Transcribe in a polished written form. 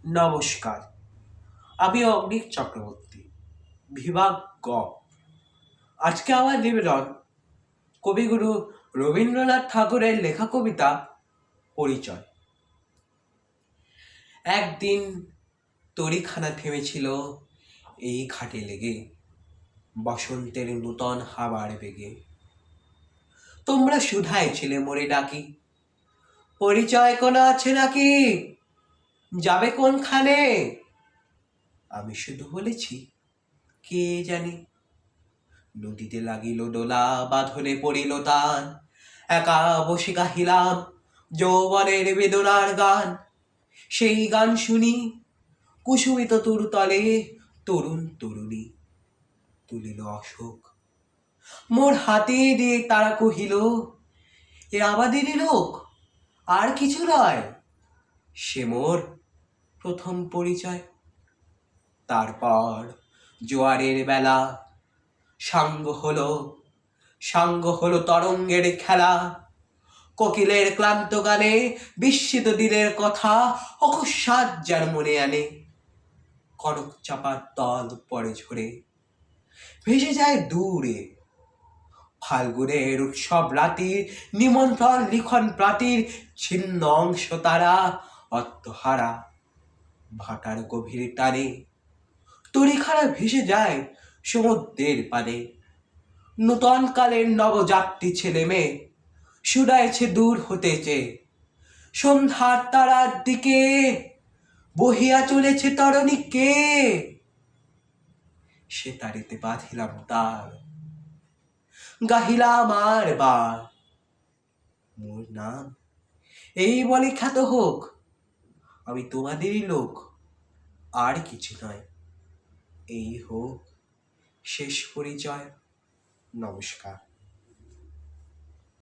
নমস্কার, আমি অগ্নিক চক্রবর্তী, বিভাগ গ। আজকে আমার নিবেদন কবিগুরু রবীন্দ্রনাথ ঠাকুরের লেখা কবিতা পরিচয়। একদিন তরিখানা থেমেছিল এই ঘাটে লেগে, বসন্তের নূতন হাওয়ার বেগে। তোমরা সুধায় ছিলে মোরে ডাকি, পরিচয় কোনো আছে নাকি, যাবে কোনখানে? আমি শুধু বলেছি কে জানে। নদীতে লাগিল দোলা, বাঁধনে পড়িল টান, একা বসে গাহিলাম যৌবনের বেদনার গান। সেই গান শুনি কুসুমিত তরুতলে তরুণ তরুণী তুলিল অশোক। মোর হাতে দিয়ে তারা কহিল, এ আমাদেরই লোক, আর কিছু নয়। সে মোর প্রথম পরিচয়। তারপর জোয়ারের বেলা, সাঙ্গ হলো তরঙ্গের খেলা। কোকিলের ক্লান্ত গানে বিস্মিত দিনের কথা অকস্মাৎ যেন মনে আনে। কনক চাপার দল পড়ে ঝরে, ভেসে যায় দূরে। ফাল্গুনের উৎসব রাতির নিমন্ত্রণ লিখন প্রাতির ছিন্ন অংশ তারা অর্থহারা। ভাটার গভীর টানে তরিখানা ভেসে যায় সমুদ্রের পানে। নূতন কালের নবযাত্রী ছেলে মেয়ে শুনাইছে দূর হতেছে। সন্ধ্যার তারার দিকে বহিয়া চলেছে তরণী কে? সে তারিতে বাঁধিলাম তার, গাহিলাম আর বার। মোর নাম এই বলে খ্যাত হোক, আমি তোমাদেরই লোক, আর কিছু নয়। এই হোক শেষ পরিচয়। নমস্কার।